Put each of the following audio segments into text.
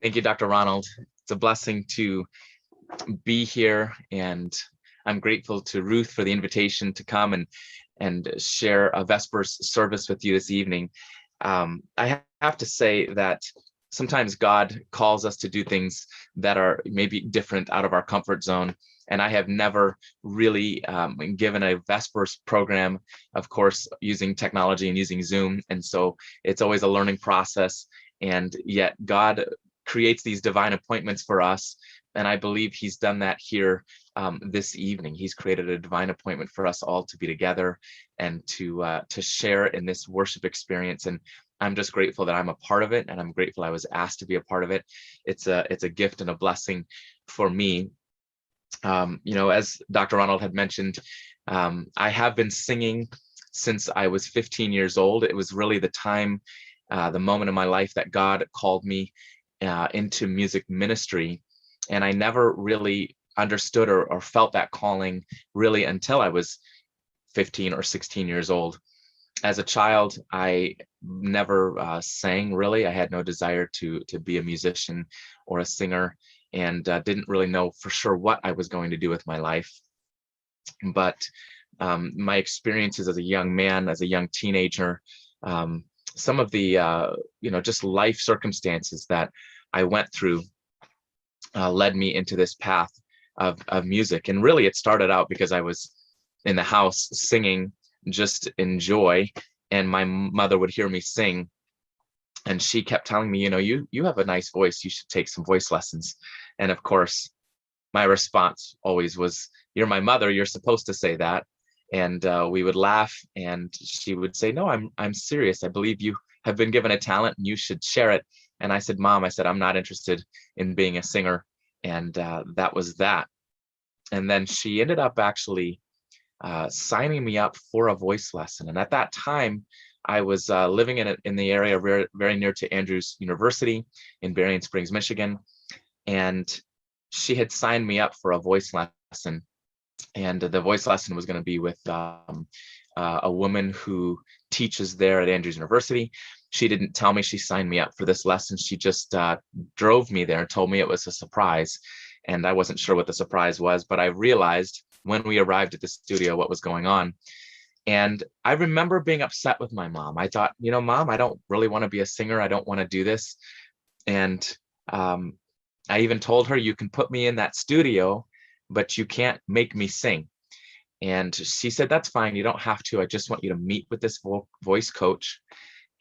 Thank you, Dr. Ronald. It's a blessing to be here, and I'm grateful to Ruth for the invitation to come and share a Vespers service with you this evening. I have to say that sometimes God calls us to do things that are maybe different out of our comfort zone. And I have never really given a Vespers program, of course, using technology and using Zoom. And so it's always a learning process. And yet God creates these divine appointments for us. And I believe he's done that here this evening. He's created a divine appointment for us all to be together and to share in this worship experience. And I'm just grateful that I'm a part of it, and I'm grateful I was asked to be a part of it. It's a gift and a blessing for me. As Dr. Ronald had mentioned, I have been singing since I was 15 years old. It was really the time, the moment in my life that God called me into music ministry. And I never really understood or felt that calling really until I was 15 or 16 years old. As a child, I never sang really. I had no desire to be a musician or a singer, and didn't really know for sure what I was going to do with my life. But my experiences as a young man, as a young teenager, some of the just life circumstances that I went through led me into this path of music. And really it started out because I was in the house singing just in joy, and my mother would hear me sing, and she kept telling me, you have a nice voice, you should take some voice lessons. And of course my response always was, you're my mother, you're supposed to say that. And we would laugh, and she would say, no, I'm serious, I believe you have been given a talent and you should share it. And I said, Mom, I'm not interested in being a singer. And that was that. And then she ended up actually signing me up for a voice lesson. And at that time, I was living in the area very near to Andrews University in Berrien Springs, Michigan. And she had signed me up for a voice lesson. And the voice lesson was going to be with a woman who teaches there at Andrews University. She didn't tell me she signed me up for this lesson. She just drove me there and told me it was a surprise. And I wasn't sure what the surprise was, but I realized when we arrived at the studio what was going on. And I remember being upset with my mom. I thought, Mom, I don't really want to be a singer. I don't want to do this. And I even told her, you can put me in that studio, but you can't make me sing. And she said, that's fine. You don't have to. I just want you to meet with this voice coach.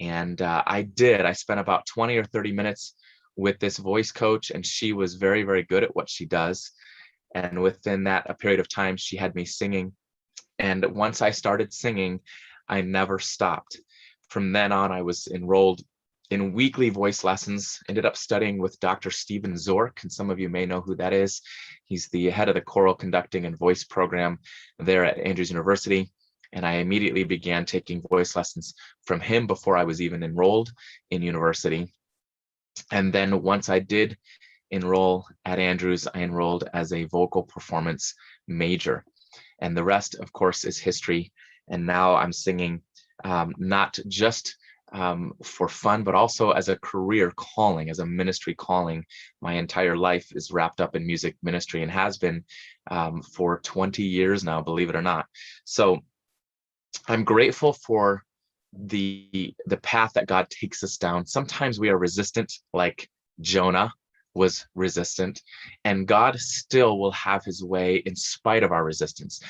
And I did. I spent about 20 or 30 minutes with this voice coach, and she was very, very good at what she does. And within that a period of time, she had me singing. And once I started singing, I never stopped. From then on, I was enrolled in weekly voice lessons, ended up studying with Dr. Stephen Zork, and some of you may know who that is. He's the head of the choral conducting and voice program there at Andrews University. And I immediately began taking voice lessons from him before I was even enrolled in university. And then once I did enroll at Andrews, I enrolled as a vocal performance major. And the rest, of course, is history. And now I'm singing not just for fun, but also as a career calling, as a ministry calling. My entire life is wrapped up in music ministry and has been for 20 years now, believe it or not. So I'm grateful for the path that God takes us down. Sometimes we are resistant, like Jonah was resistant, and God still will have his way in spite of our resistance.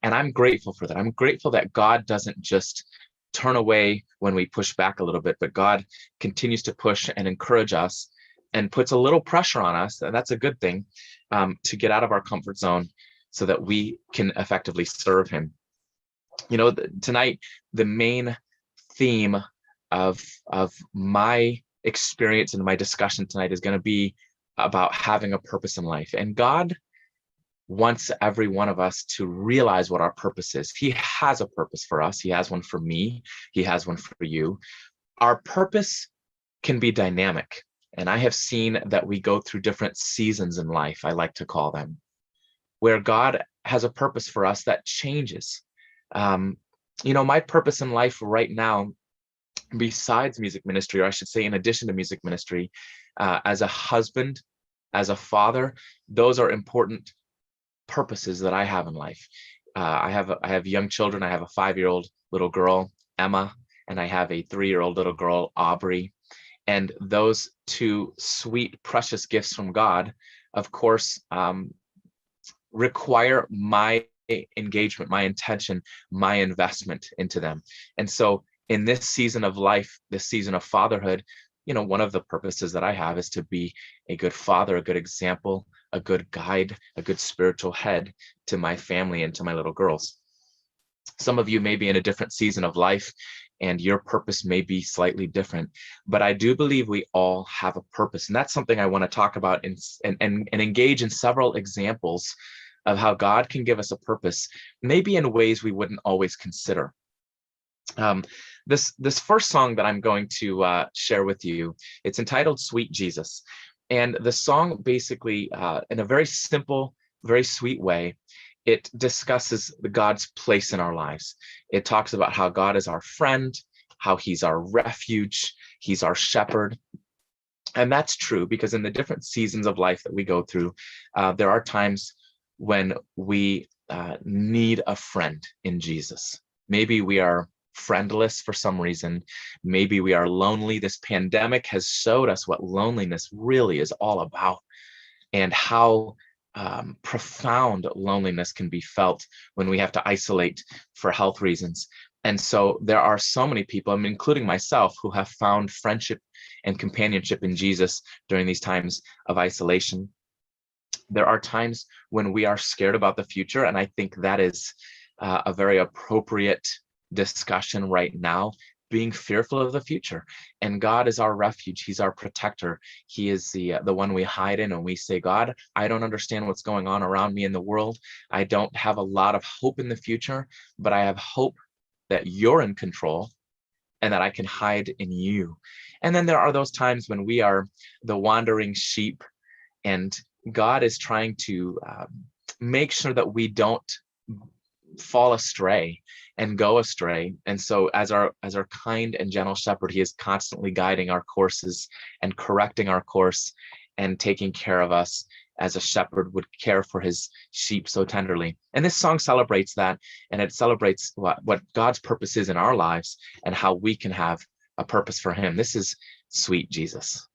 And I'm grateful for that. I'm grateful that God doesn't just turn away when we push back a little bit, but God continues to push and encourage us and puts a little pressure on us, and that's a good thing, to get out of our comfort zone so that we can effectively serve him. Tonight, the main theme of my experience and my discussion tonight is going to be about having a purpose in life. And God wants every one of us to realize what our purpose is. He has a purpose for us. He has one for me. He has one for you. Our purpose can be dynamic. And I have seen that we go through different seasons in life, I like to call them, where God has a purpose for us that changes. My purpose in life right now, besides music ministry, or I should say in addition to music ministry, as a husband, as a father. Those are important purposes that I have in life. I have young children. I have a 5-year-old little girl, Emma, and I have a 3-year-old little girl, Aubrey. And those two sweet, precious gifts from God, of course, require my engagement, my intention, my investment into them. And so in this season of life, this season of fatherhood, one of the purposes that I have is to be a good father, a good example, a good guide, a good spiritual head to my family and to my little girls. Some of you may be in a different season of life and your purpose may be slightly different, but I do believe we all have a purpose. And that's something I want to talk about and engage in several examples of how God can give us a purpose, maybe in ways we wouldn't always consider. This first song that I'm going to share with you, it's entitled Sweet Jesus. And the song basically, in a very simple, very sweet way, it discusses God's place in our lives. It talks about how God is our friend, how he's our refuge, he's our shepherd. And that's true because in the different seasons of life that we go through, there are times when we need a friend in Jesus. Maybe we are friendless for some reason. Maybe we are lonely. This pandemic has showed us what loneliness really is all about and how profound loneliness can be felt when we have to isolate for health reasons. And so there are so many people, including myself, who have found friendship and companionship in Jesus during these times of isolation. There are times when we are scared about the future, and I think that is a very appropriate discussion right now, being fearful of the future. And God is our refuge. He's our protector. He is the one we hide in, and we say, God, I don't understand what's going on around me in the world. I don't have a lot of hope in the future, but I have hope that you're in control and that I can hide in you. And then there are those times when we are the wandering sheep and God is trying to make sure that we don't fall astray and go astray. And so as our kind and gentle shepherd, he is constantly guiding our courses and correcting our course and taking care of us as a shepherd would care for his sheep so tenderly. And this song celebrates that, and it celebrates what God's purpose is in our lives and how we can have a purpose for him. This is Sweet Jesus.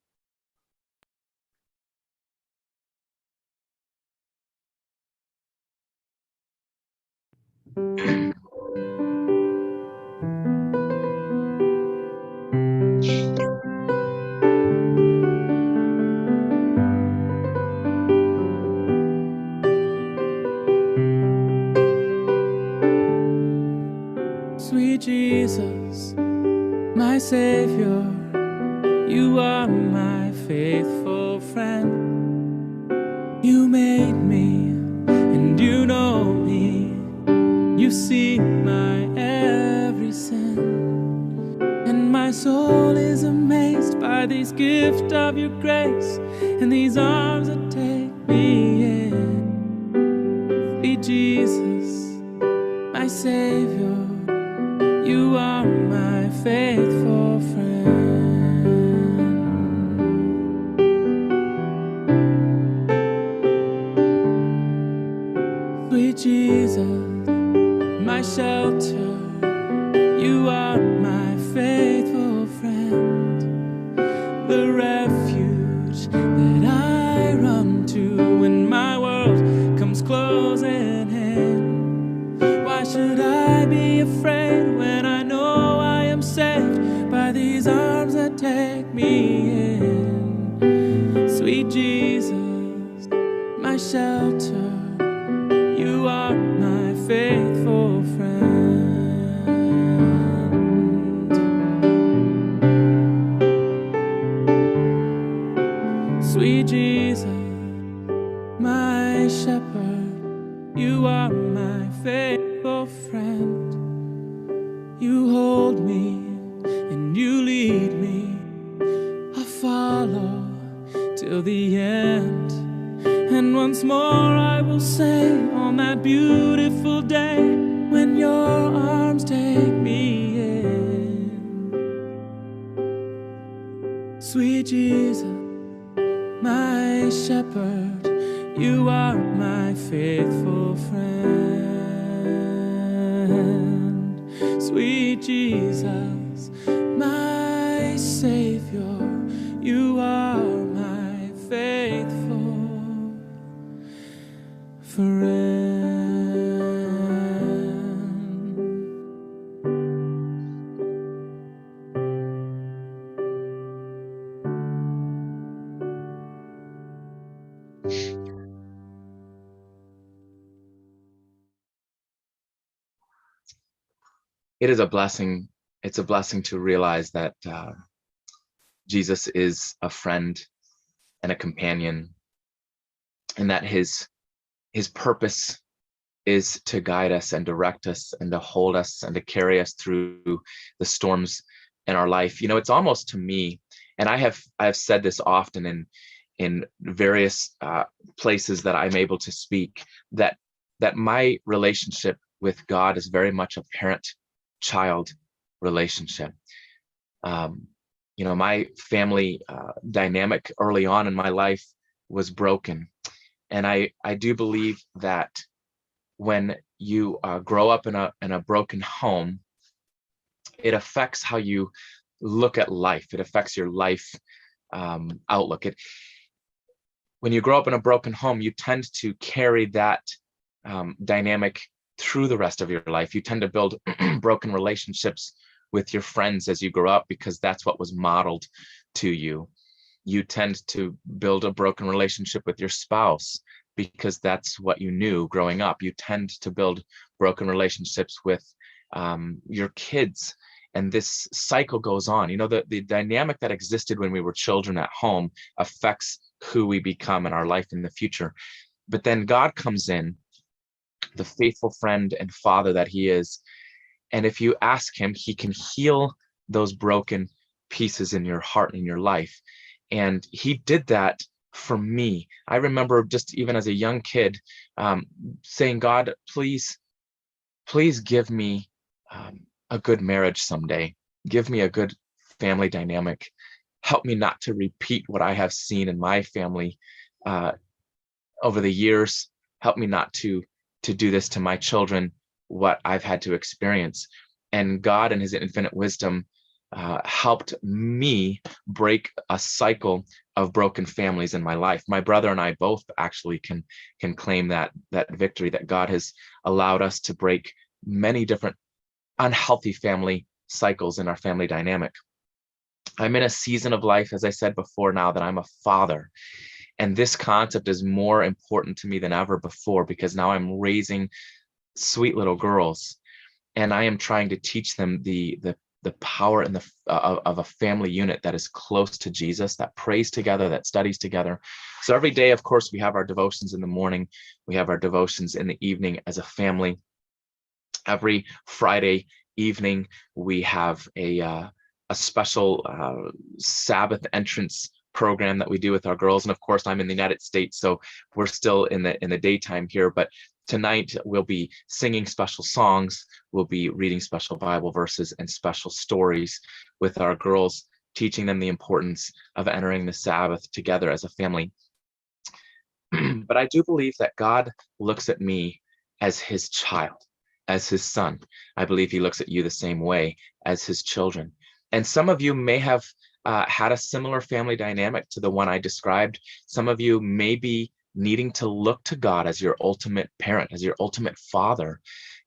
Sweet Jesus, my Savior, you are my faithful friend. You made me and you know me. You see my every sin. And my soul is amazed by this gift of your grace and these arms that take me in. Sweet Jesus, my Savior, you are my faithful friend. Sweet Jesus, my shelter, you are my faithful friend. The refuge that I run to when my world comes closing in. Why should I be afraid when I know I am saved by these arms that take me in? Sweet Jesus, my shelter, you are my faithful friend. Sweet Jesus, my shepherd, you are my faithful friend. You hold me and you lead me. I follow till the end. And once more I will say on that beautiful day when your arms take me in. Sweet Jesus, my shepherd, you are my faithful friend. Sweet Jesus, my Savior, you are my faithful friend. It is a blessing. It's a blessing to realize that Jesus is a friend and a companion, and that his purpose is to guide us and direct us and to hold us and to carry us through the storms in our life. You know, it's almost to me, and I have said this often in various places that I'm able to speak, that my relationship with God is very much a parent-child relationship. You know, my family dynamic early on in my life was broken, and I do believe that when you grow up in a broken home, it affects how you look at life. It affects your life outlook. When you grow up in a broken home, you tend to carry that dynamic through the rest of your life. You tend to build broken relationships with your friends as you grow up because that's what was modeled to you. You tend to build a broken relationship with your spouse because that's what you knew growing up. You tend to build broken relationships with your kids, and this cycle goes on. You know, the dynamic that existed when we were children at home affects who we become in our life in the future. But then God comes in, the faithful friend and father that he is, and if you ask him, he can heal those broken pieces in your heart and in your life. And he did that for me. I remember just even as a young kid saying, God, please give me a good marriage someday. Give me a good family dynamic. Help me not to repeat what I have seen in my family over the years. Help me not to do this to my children, what I've had to experience. And God in his infinite wisdom helped me break a cycle of broken families in my life. My brother and I both actually can claim that victory, that God has allowed us to break many different unhealthy family cycles in our family dynamic. I'm in a season of life, as I said before, now that I'm a father. And this concept is more important to me than ever before, because now I'm raising sweet little girls, and I am trying to teach them the power and of a family unit that is close to Jesus, that prays together, that studies together. So every day, of course, we have our devotions in the morning. We have our devotions in the evening as a family. Every Friday evening, we have a special Sabbath entrance program that we do with our girls. And of course, I'm in the United States, so we're still in the daytime here. But tonight we'll be singing special songs, we'll be reading special Bible verses and special stories with our girls, teaching them the importance of entering the Sabbath together as a family. But I do believe that God looks at me as his child, as his son. I believe he looks at you the same way, as his children. And some of you may have had a similar family dynamic to the one I described. Some of you may be needing to look to God as your ultimate parent, as your ultimate father,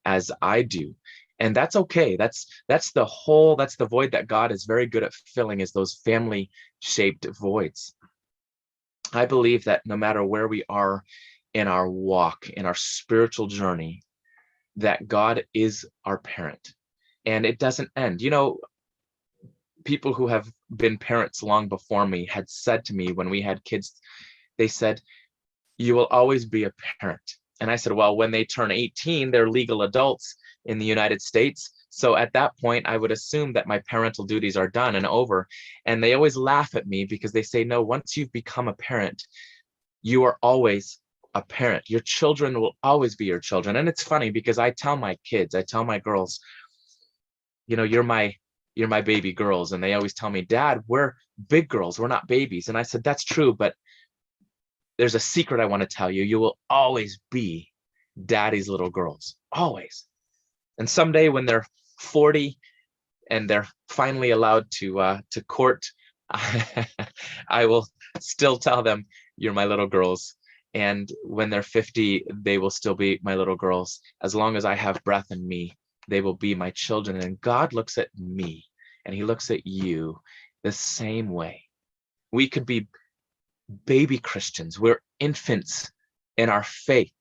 as I do. And that's okay. That's the void that God is very good at filling, is those family shaped voids. I believe that no matter where we are in our walk, in our spiritual journey, that God is our parent, and it doesn't end. You know, people who have been parents long before me had said to me when we had kids, they said, you will always be a parent. And I said, well, when they turn 18, they're legal adults in the United States. So at that point, I would assume that my parental duties are done and over. And they always laugh at me because they say, no, once you've become a parent, you are always a parent. Your children will always be your children. And it's funny because I tell my kids, I tell my girls, you know, you're my baby girls. And they always tell me, Dad, we're big girls, we're not babies. And I said, that's true, but there's a secret I want to tell you. You will always be daddy's little girls, always. And someday when they're 40 and they're finally allowed to court, I will still tell them, you're my little girls. And when they're 50, they will still be my little girls. As long as I have breath in me, they will be my children. And God looks at me and he looks at you the same way. We could be baby Christians. We're infants in our faith.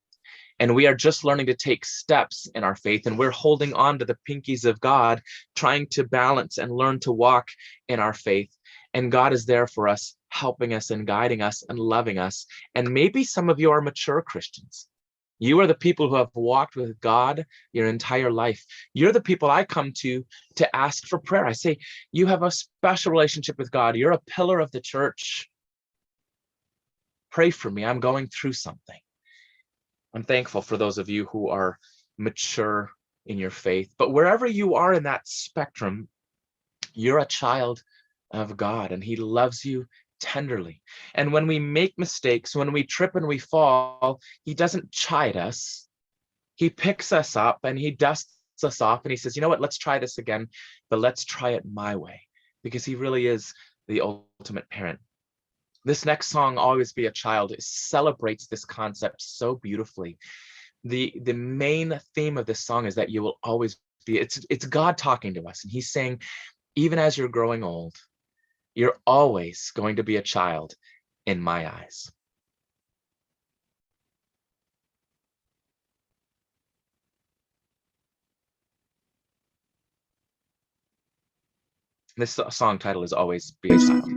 And we are just learning to take steps in our faith. And we're holding on to the pinkies of God, trying to balance and learn to walk in our faith. And God is there for us, helping us and guiding us and loving us. And maybe some of you are mature Christians. You are the people who have walked with God your entire life. You're the people I come to ask for prayer. I say, you have a special relationship with God. You're a pillar of the church. Pray for me. I'm going through something. I'm thankful for those of you who are mature in your faith. But wherever you are in that spectrum, you're a child of God, and he loves you tenderly. And when we make mistakes, when we trip and we fall, he doesn't chide us. He picks us up and he dusts us off and he says, you know what, let's try this again, but let's try it my way, because he really is the ultimate parent. This next song, Always Be a Child, celebrates this concept so beautifully. The main theme of this song is that you will always be, it's God talking to us, and he's saying, even as you're growing old, you're always going to be a child in my eyes. This song title is Always Be a Child.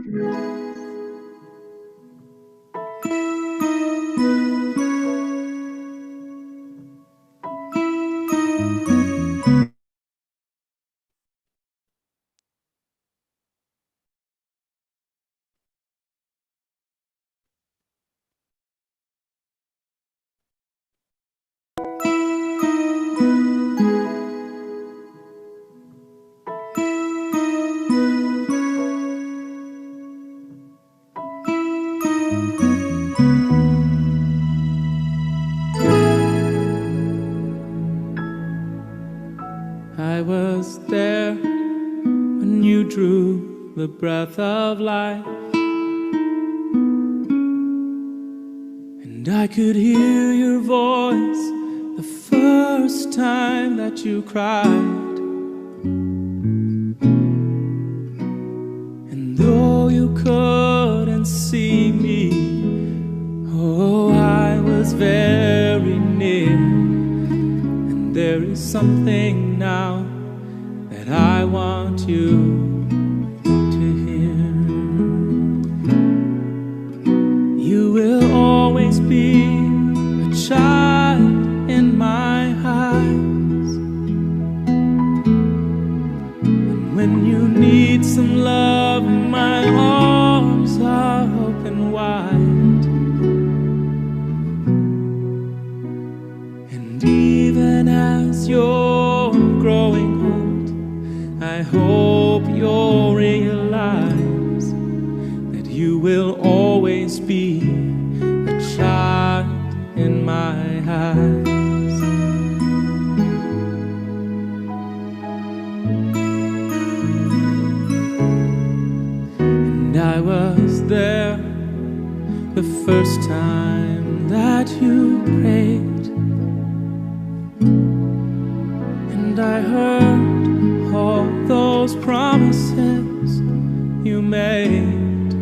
I was there when you drew the breath of life, and I could hear your voice the first time that you cried. And though you couldn't see me, oh, I was very near. There is something now that I want you to hear. You will always be a child in my eyes. And when you need some love, my arms are open wide. Even as you're growing old, I hope you'll realize that you will always be a child in my eyes. And I was there the first time that you prayed, and I heard all those promises you made.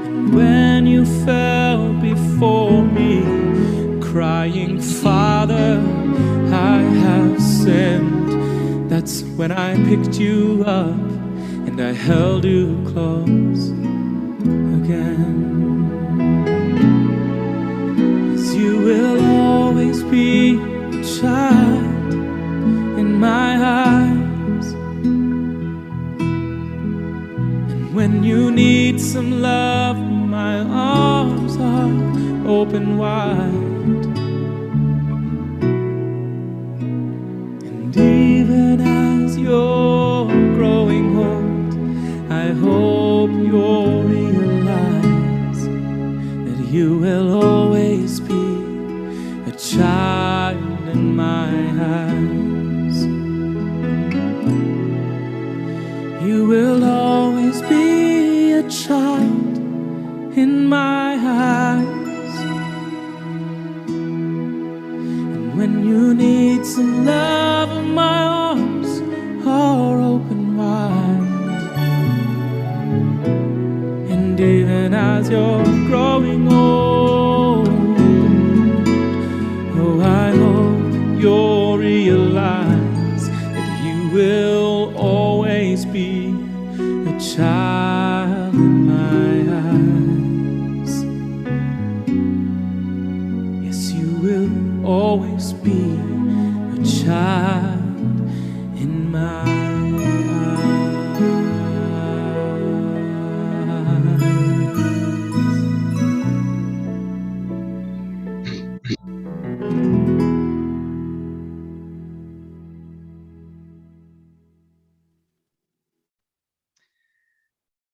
And when you fell before me, crying, Father, I have sinned, that's when I picked you up and I held you close again. You will always be a child in my eyes. And when you need some love, my arms are open wide. And even as you're growing old, I hope you'll realize child in my eyes. And when you need some love, my arms are open wide. And even as you're growing old, oh, I hope you'll realize that you will always be a child in my eyes. Yes, you will always be a child in my eyes.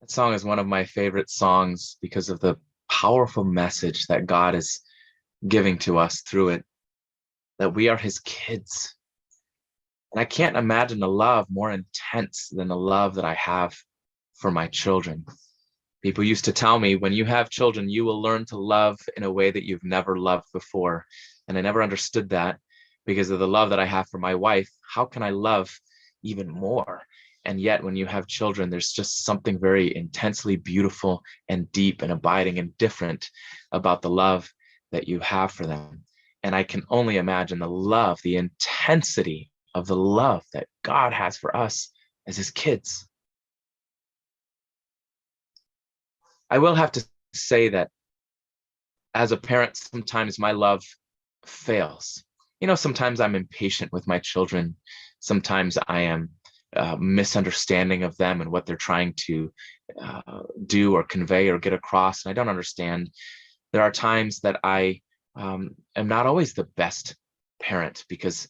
That song is one of my favorite songs because of the powerful message that God is giving to us through it, that we are his kids. And I can't imagine a love more intense than the love that I have for my children. People used to tell me, when you have children, you will learn to love in a way that you've never loved before. And I never understood that because of the love that I have for my wife. How can I love even more? And yet, when you have children, there's just something very intensely beautiful and deep and abiding and different about the love that you have for them. And I can only imagine the love, the intensity of the love that God has for us as his kids. I will have to say that as a parent, sometimes my love fails. You know, sometimes I'm impatient with my children. Sometimes I am misunderstanding of them and what they're trying to do or convey or get across, and I don't understand. There are times that I am not always the best parent because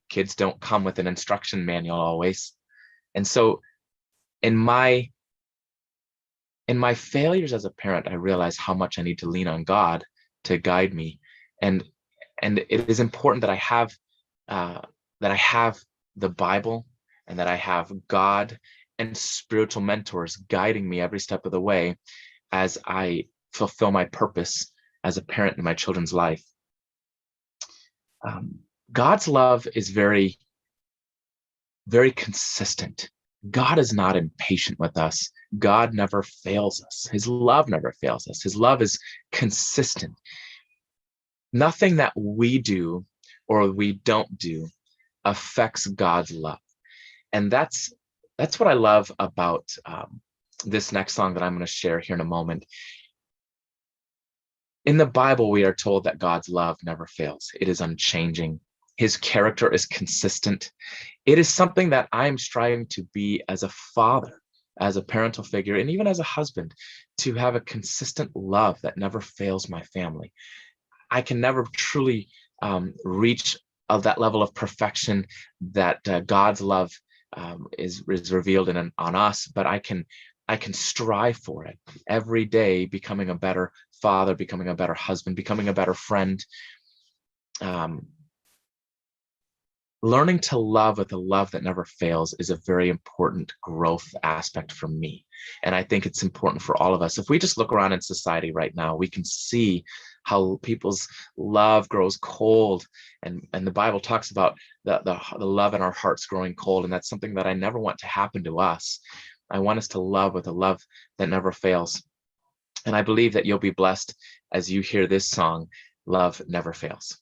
kids don't come with an instruction manual always. And so in my failures as a parent, I realize how much I need to lean on God to guide me. And it is important that I have the Bible, and that I have God and spiritual mentors guiding me every step of the way as I fulfill my purpose as a parent in my children's life. God's love is very, very consistent. God is not impatient with us. God never fails us. His love never fails us. His love is consistent. Nothing that we do or we don't do affects God's love. And that's what I love about this next song that I'm going to share here in a moment. In the Bible, we are told that God's love never fails. It is unchanging. His character is consistent. It is something that I'm striving to be as a father, as a parental figure, and even as a husband, to have a consistent love that never fails my family. I can never truly reach that level of perfection that God's love is revealed on us, but I can strive for it every day, becoming a better father, becoming a better husband, becoming a better friend. Learning to love with a love that never fails is a very important growth aspect for me. And I think it's important for all of us. If we just look around in society right now, we can see how people's love grows cold. And the Bible talks about the love in our hearts growing cold. And that's something that I never want to happen to us. I want us to love with a love that never fails. And I believe that you'll be blessed as you hear this song, Love Never Fails.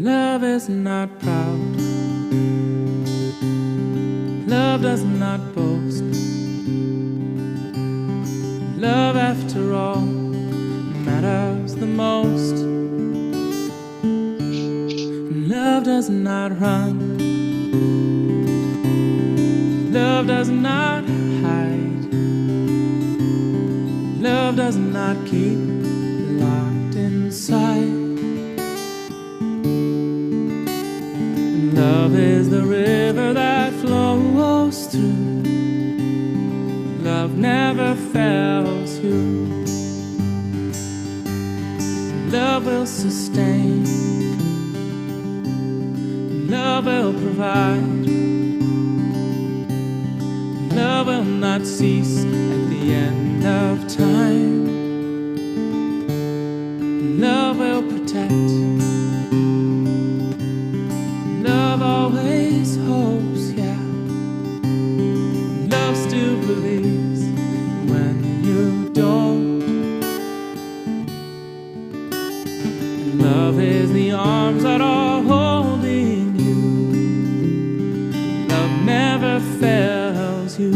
Love is not proud. Love does not boast. Love, after all, matters the most. Love does not run. Love does not hide. Love does not keep locked inside. Love is the river that flows through love never fails you. Love will sustain. Love will provide. Love will not cease at the end of time. Love will protect. Love always hopes, yeah. Love still believes when you don't. Love is the arms that are holding you. Love never fails you.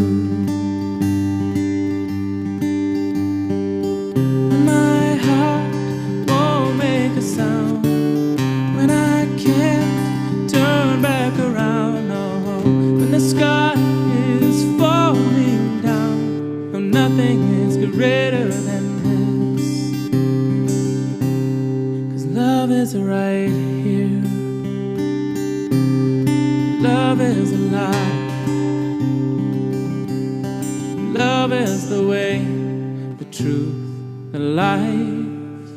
My heart won't make a sound when I can't turn back around. No, when the sky is falling down, no, nothing is greater than this. 'Cause love is right here. Love is alive. Love is the way, the truth, the life.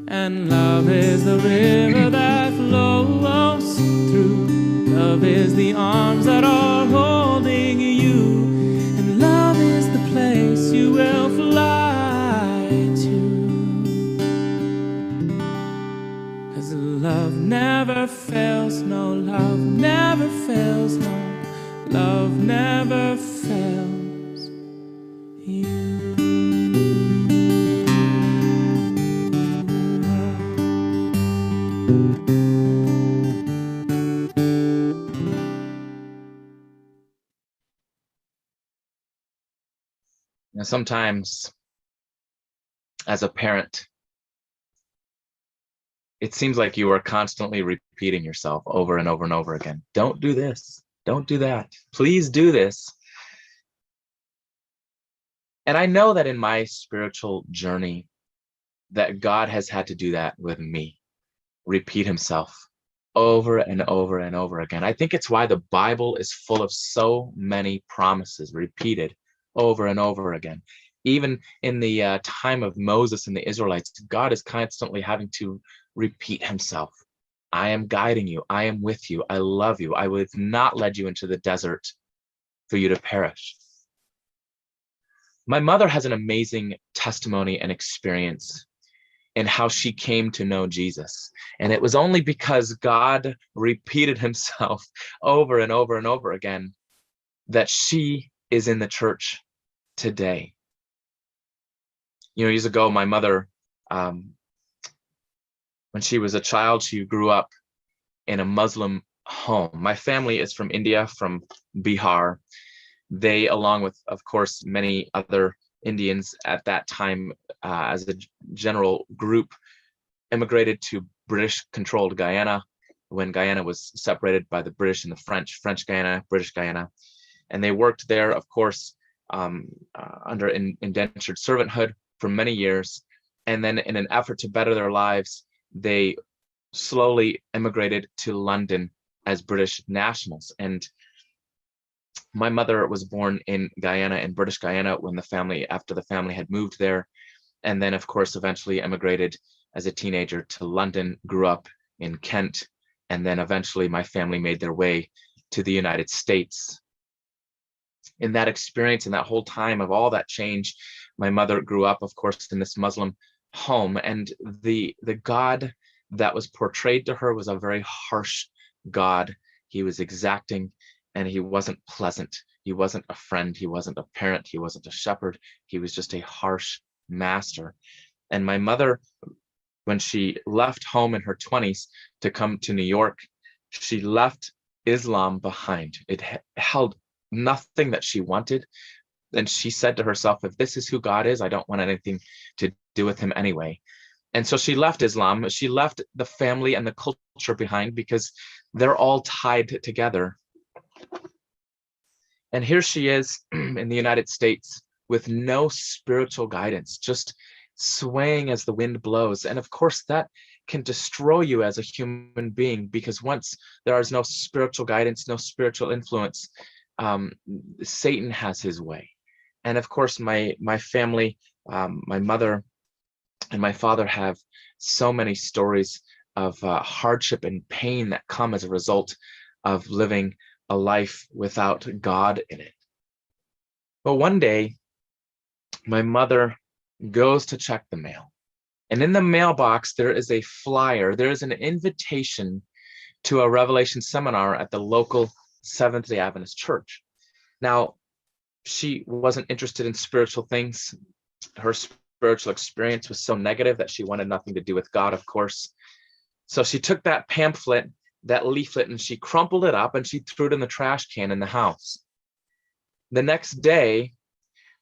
And love is the river that flows through. Love is the arms that are holding you. And love is the place you will fly to. 'Cause love never fails, no, love never fails, no, love never fails you. Now, sometimes as a parent, it seems like you are constantly repeating yourself over and over and over again. Don't do this. Don't do that. Please do this. And I know that in my spiritual journey that God has had to do that with me, repeat himself over and over and over again. I think it's why the Bible is full of so many promises repeated over and over again. Even in the time of Moses and the Israelites, God is constantly having to repeat himself. I am guiding you. I am with you. I love you. I would not lead you into the desert for you to perish. My mother has an amazing testimony and experience in how she came to know Jesus. And it was only because God repeated himself over and over and over again that she is in the church today. You know, years ago, my mother, when she was a child, she grew up in a Muslim home. My family is from India, from Bihar. They, along with, of course, many other Indians at that time, as a general group, immigrated to British-controlled Guyana when Guyana was separated by the British and the French, French Guyana, British Guyana. And they worked there, of course, under indentured servanthood for many years. And then in an effort to better their lives, they slowly immigrated to London as British nationals. And my mother was born in Guyana, in British Guyana, after the family had moved there. And then, of course, eventually emigrated as a teenager to London, grew up in Kent. And then eventually my family made their way to the United States. In that experience, in that whole time of all that change, my mother grew up, of course, in this Muslim home. And the God that was portrayed to her was a very harsh God. He was exacting, and he wasn't pleasant. He wasn't a friend. He wasn't a parent. He wasn't a shepherd. He was just a harsh master. And my mother, when she left home in her 20s to come to New York, she left Islam behind. It held nothing that she wanted. And she said to herself, if this is who God is, I don't want anything to do with him anyway. And so she left Islam. She left the family and the culture behind because they're all tied together. And here she is in the United States with no spiritual guidance, just swaying as the wind blows. And of course, that can destroy you as a human being, because once there is no spiritual guidance, no spiritual influence, Satan has his way. And of course, my family, my mother and my father have so many stories of hardship and pain that come as a result of living a life without God in it. But one day, my mother goes to check the mail. And in the mailbox, there is a flyer. There is an invitation to a Revelation seminar at the local Seventh-day Adventist church. Now, she wasn't interested in spiritual things. Her spiritual experience was so negative that she wanted nothing to do with God, of course. So she took that pamphlet, that leaflet, and she crumpled it up and she threw it in the trash can in the house. The next day,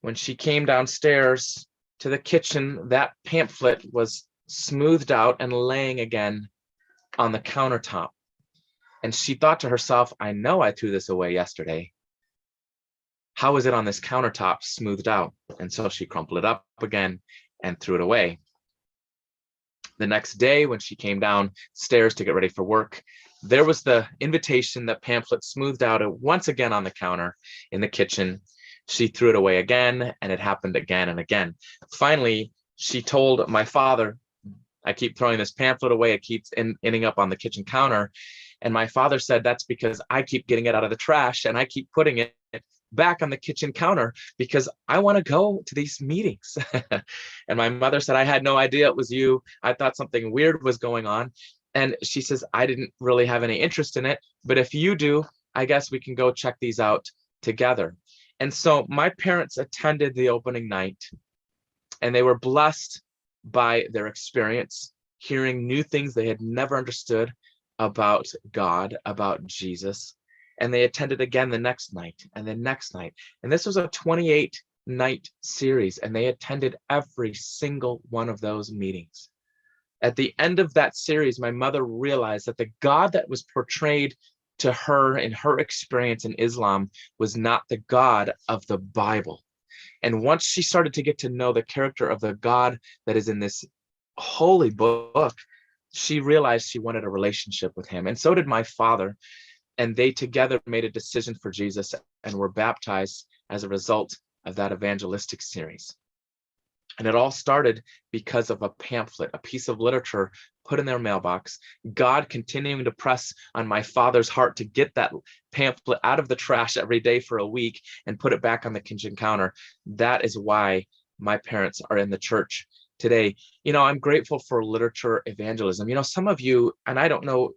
when she came downstairs to the kitchen, that pamphlet was smoothed out and laying again on the countertop. And she thought to herself, I know I threw this away yesterday. How is it on this countertop smoothed out? And so she crumpled it up again and threw it away. The next day, when she came downstairs to get ready for work, there was the invitation, that pamphlet smoothed out once again on the counter in the kitchen. She threw it away again, and it happened again and again. Finally, she told my father, I keep throwing this pamphlet away. It keeps ending up on the kitchen counter. And my father said, that's because I keep getting it out of the trash and I keep putting it back on the kitchen counter because I want to go to these meetings. And my mother said, I had no idea it was you. I thought something weird was going on. And she says, I didn't really have any interest in it, but if you do, I guess we can go check these out together. And so my parents attended the opening night, and they were blessed by their experience, hearing new things they had never understood about God, about Jesus. And they attended again the next night and the next night. And this was a 28-night series, and they attended every single one of those meetings. At the end of that series, my mother realized that the God that was portrayed to her in her experience in Islam was not the God of the Bible. And once she started to get to know the character of the God that is in this holy book, she realized she wanted a relationship with him. And so did my father. And they together made a decision for Jesus and were baptized as a result of that evangelistic series. And it all started because of a pamphlet, a piece of literature put in their mailbox, God continuing to press on my father's heart to get that pamphlet out of the trash every day for a week and put it back on the kitchen counter. That is why my parents are in the church today. I'm grateful for literature evangelism. Some of you, and I don't know,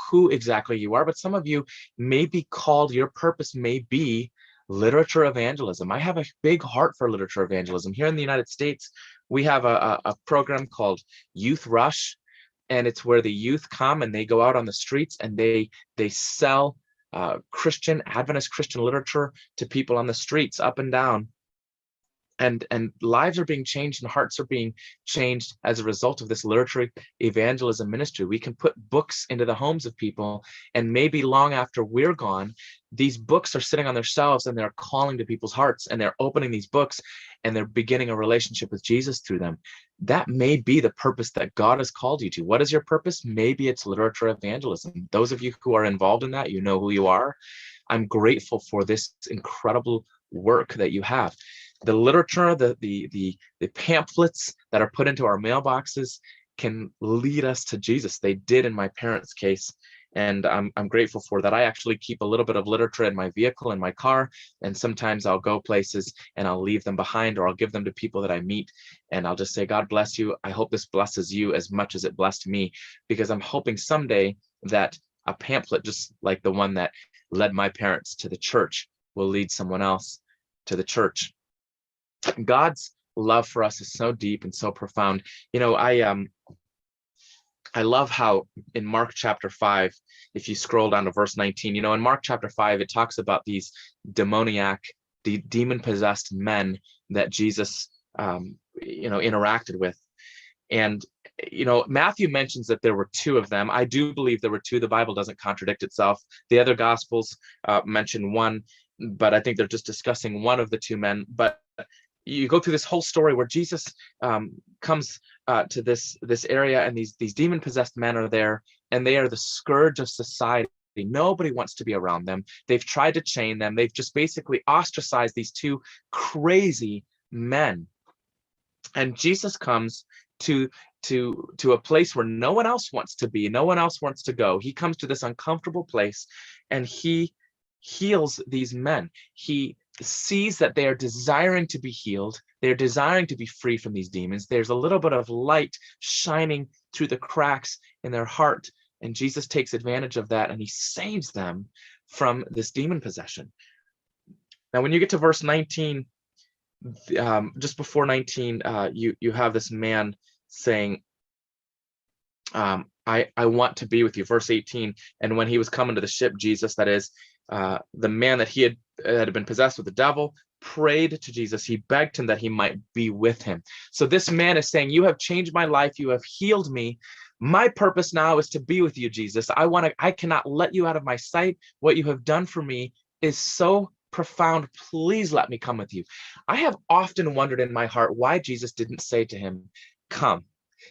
who exactly you are, but some of you may be called, your purpose may be literature evangelism. I have a big heart for literature evangelism. Here in the United States, we have a program called Youth Rush, and it's where the youth come and they go out on the streets and they sell Adventist Christian literature to people on the streets up and down. And lives are being changed and hearts are being changed as a result of this literature evangelism ministry. We can put books into the homes of people, and maybe long after we're gone, these books are sitting on their shelves and they're calling to people's hearts, and they're opening these books and they're beginning a relationship with Jesus through them. That may be the purpose that God has called you to. What is your purpose? Maybe it's literature evangelism. Those of you who are involved in that, you know who you are. I'm grateful for this incredible work that you have. The literature, the pamphlets that are put into our mailboxes can lead us to Jesus. They did in my parents' case, and I'm grateful for that. I actually keep a little bit of literature in my vehicle, in my car, and sometimes I'll go places and I'll leave them behind, or I'll give them to people that I meet, and I'll just say, God bless you. I hope this blesses you as much as it blessed me, because I'm hoping someday that a pamphlet just like the one that led my parents to the church will lead someone else to the church. God's love for us is so deep and so profound. I love how in Mark chapter 5, if you scroll down to verse 19, in Mark chapter 5, it talks about these demoniac, demon-possessed men that Jesus, interacted with. And, Matthew mentions that there were two of them. I do believe there were two. The Bible doesn't contradict itself. The other Gospels mention one, but I think they're just discussing one of the two men. But you go through this whole story where Jesus comes to this area, and these demon-possessed men are there, and they are the scourge of society. Nobody wants to be around them. They've tried to chain them. They've just basically ostracized these two crazy men. And Jesus comes to a place where no one else wants to be, no one else wants to go. He comes to this uncomfortable place and he heals these men. He sees that they are desiring to be healed. They're desiring to be free from these demons. There's a little bit of light shining through the cracks in their heart. And Jesus takes advantage of that and he saves them from this demon possession. Now, when you get to verse 19, just before 19, you have this man saying, I want to be with you. Verse 18, and when he was coming to the ship, Jesus, that is, the man that he had been possessed with the devil, prayed to Jesus. He begged him that he might be with him. So this man is saying, you have changed my life. You have healed me. My purpose now is to be with you, Jesus. I cannot let you out of my sight. What you have done for me is so profound. Please let me come with you. I have often wondered in my heart why Jesus didn't say to him, come.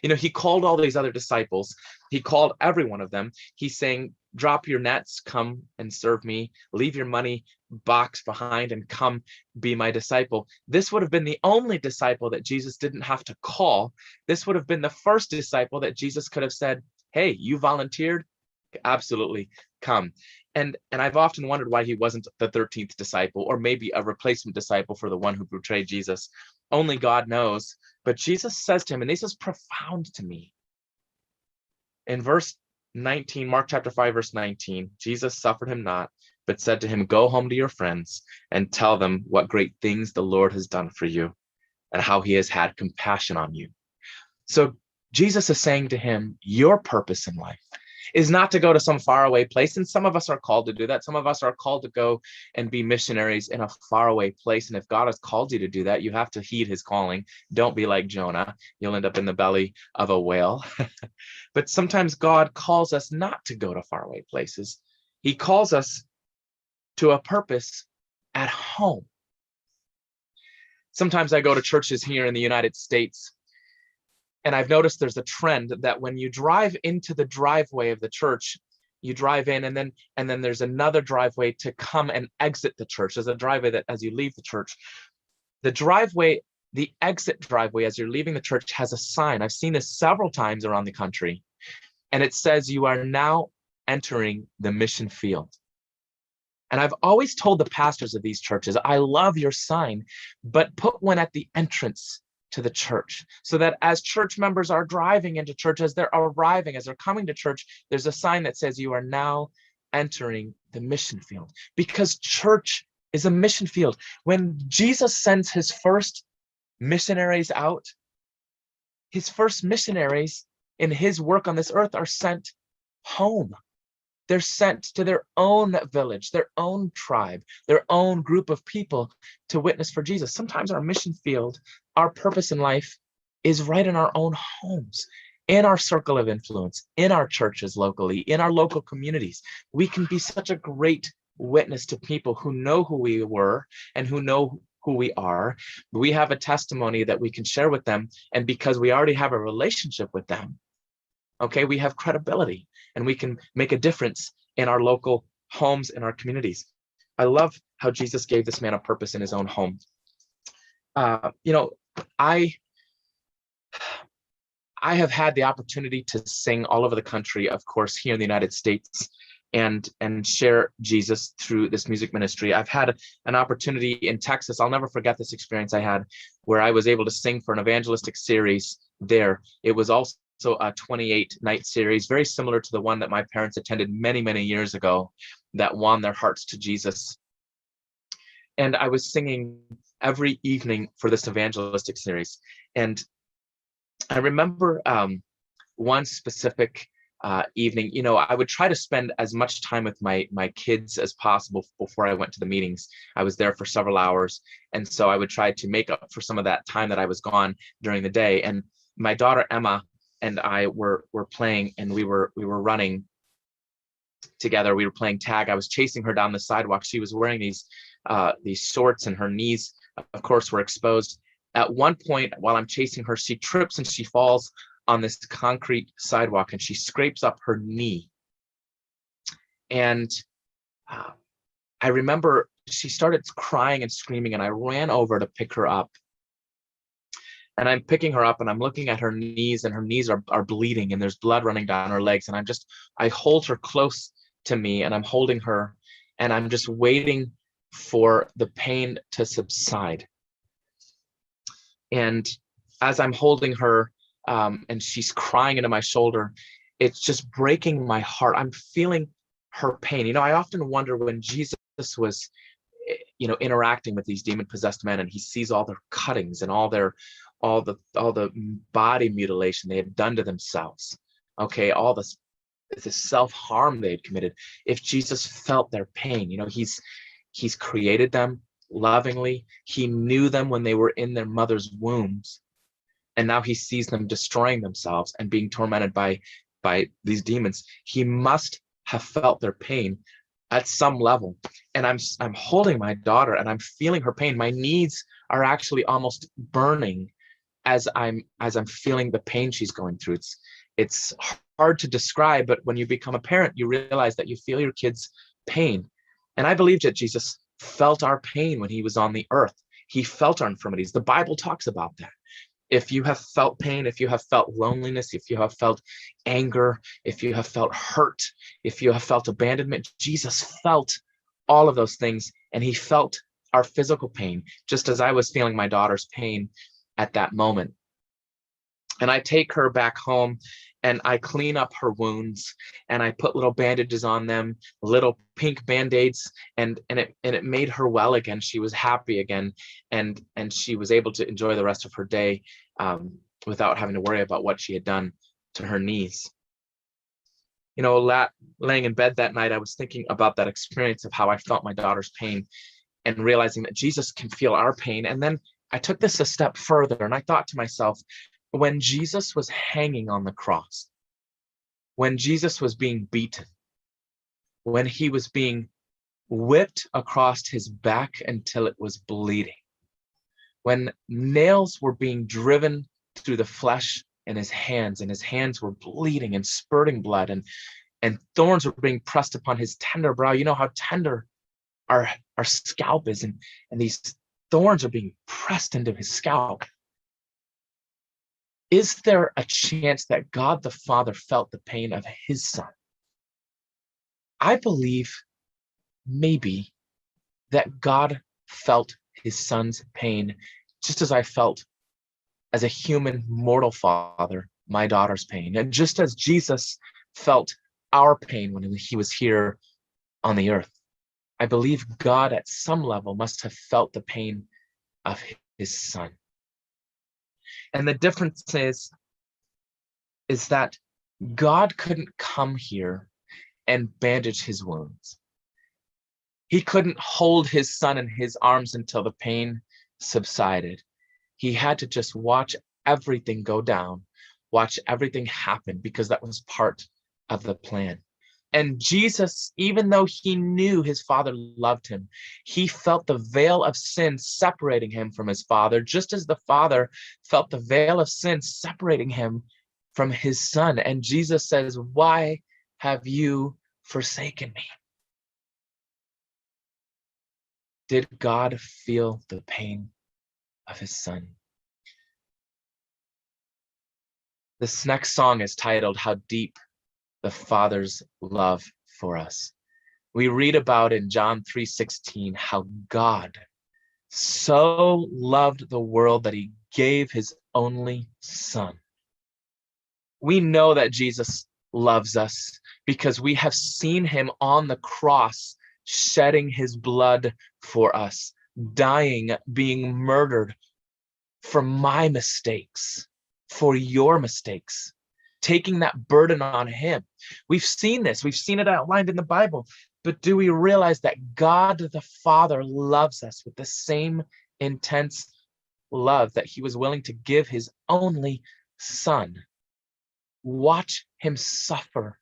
He called all these other disciples. He called every one of them. He's saying, drop your nets, come and serve me. Leave your money box behind and come be my disciple. This would have been the only disciple that Jesus didn't have to call. This would have been the first disciple that Jesus could have said, hey, you volunteered? Absolutely, come. And I've often wondered why he wasn't the 13th disciple, or maybe a replacement disciple for the one who betrayed Jesus. Only God knows. But Jesus says to him, and this is profound to me. In verse 19, Mark chapter 5, verse 19, Jesus suffered him not, but said to him, go home to your friends and tell them what great things the Lord has done for you and how he has had compassion on you. So Jesus is saying to him, your purpose in life is not to go to some faraway place. And some of us are called to do that. Some of us are called to go and be missionaries in a faraway place. And if God has called you to do that, you have to heed his calling. Don't be like Jonah. You'll end up in the belly of a whale. But sometimes God calls us not to go to faraway places. He calls us to a purpose at home. Sometimes I go to churches here in the United States, and I've noticed there's a trend that when you drive into the driveway of the church, you drive in and then there's another driveway to come and exit the church. There's a driveway that as you leave the church, the exit driveway as you're leaving the church has a sign. I've seen this several times around the country, and it says, you are now entering the mission field. And I've always told the pastors of these churches, I love your sign, but put one at the entrance to the church, so that as church members are driving into church, as they're arriving, as they're coming to church, there's a sign that says you are now entering the mission field, because church is a mission field. When Jesus sends his first missionaries out, his first missionaries in his work on this earth are sent home. They're sent to their own village, their own tribe, their own group of people to witness for Jesus. Sometimes our mission field, our purpose in life is right in our own homes, in our circle of influence, in our churches locally, in our local communities. We can be such a great witness to people who know who we were and who know who we are. We have a testimony that we can share with them. And because we already have a relationship with them, okay, we have credibility and we can make a difference in our local homes and our communities. I love how Jesus gave this man a purpose in his own home. I have had the opportunity to sing all over the country, of course, here in the United States, and share Jesus through this music ministry. I've had an opportunity in Texas. I'll never forget this experience I had where I was able to sing for an evangelistic series there. It was also a 28-night series, very similar to the one that my parents attended many, many years ago that won their hearts to Jesus. And I was singing every evening for this evangelistic series. And I remember one specific evening, I would try to spend as much time with my kids as possible before I went to the meetings. I was there for several hours. And so I would try to make up for some of that time that I was gone during the day. And my daughter, Emma, and I were playing, and we were running together. We were playing tag. I was chasing her down the sidewalk. She was wearing these shorts, and her knees, of course, were exposed. At one point, while I'm chasing her, she trips and she falls on this concrete sidewalk, and she scrapes up her knee. And uh, I remember she started crying and screaming, and I ran over to pick her up. And I'm picking her up and I'm looking at her knees, and her knees are bleeding and there's blood running down her legs. And I hold her close to me, and I'm holding her, and I'm just waiting for the pain to subside. And as I'm holding her, and she's crying into my shoulder, it's just breaking my heart. I'm feeling her pain. I often wonder, when Jesus was, interacting with these demon possessed men, and he sees all their cuttings and all the body mutilation they had done to themselves, okay, all this self-harm they had committed. If Jesus felt their pain, he's created them lovingly. He knew them when they were in their mother's wombs, and now he sees them destroying themselves and being tormented by these demons. He must have felt their pain at some level. And I'm holding my daughter, and I'm feeling her pain. My knees are actually almost burning as I'm feeling the pain she's going through. It's hard to describe, but when you become a parent, you realize that you feel your kid's pain. And I believe that Jesus felt our pain when he was on the earth. He felt our infirmities. The Bible talks about that. If you have felt pain, if you have felt loneliness, if you have felt anger, if you have felt hurt, if you have felt abandonment, Jesus felt all of those things, and he felt our physical pain, just as I was feeling my daughter's pain at that moment. And I take her back home, and I clean up her wounds, and I put little bandages on them, little pink band-aids, and it made her well again. She was happy again, and she was able to enjoy the rest of her day without having to worry about what she had done to her knees. Laying in bed that night, I was thinking about that experience of how I felt my daughter's pain, and realizing that Jesus can feel our pain. And then I took this a step further, and I thought to myself, when Jesus was hanging on the cross, when Jesus was being beaten, when he was being whipped across his back until it was bleeding, when nails were being driven through the flesh in his hands, and his hands were bleeding and spurting blood, and thorns were being pressed upon his tender brow. You know how tender our scalp is, and these thorns are being pressed into his scalp. Is there a chance that God the Father felt the pain of his son? I believe maybe that God felt his son's pain just as I felt, as a human mortal father, my daughter's pain. And just as Jesus felt our pain when he was here on the earth, I believe God at some level must have felt the pain of his son. And the difference is that God couldn't come here and bandage his wounds. He couldn't hold his son in his arms until the pain subsided. He had to just watch everything go down, watch everything happen, because that was part of the plan. And Jesus, even though he knew his Father loved him, he felt the veil of sin separating him from his Father, just as the Father felt the veil of sin separating him from his Son. And Jesus says, "Why have you forsaken me?" Did God feel the pain of his Son? This next song is titled, "How Deep the Father's Love for Us." We read about in John 3:16 how God so loved the world that he gave his only son. We know that Jesus loves us because we have seen him on the cross shedding his blood for us, dying, being murdered for my mistakes, for your mistakes, taking that burden on him. We've seen this. We've seen it outlined in the Bible. But do we realize that God the Father loves us with the same intense love that he was willing to give his only son? Watch him suffer,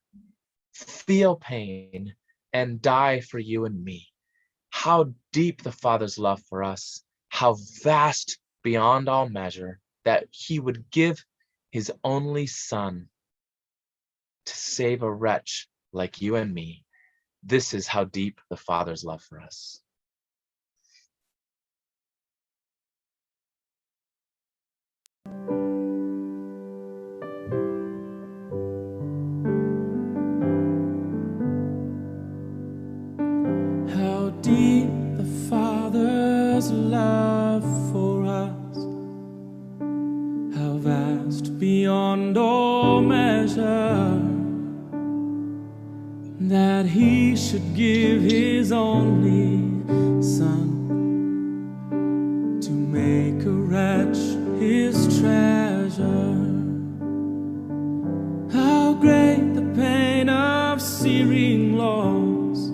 feel pain, and die for you and me. How deep the Father's love for us, how vast beyond all measure, that he would give his only son to save a wretch like you and me. This is how deep the Father's love for us. How deep the Father's love for us, how vast beyond all measure, that He should give His only Son to make a wretch His treasure. How great the pain of searing loss,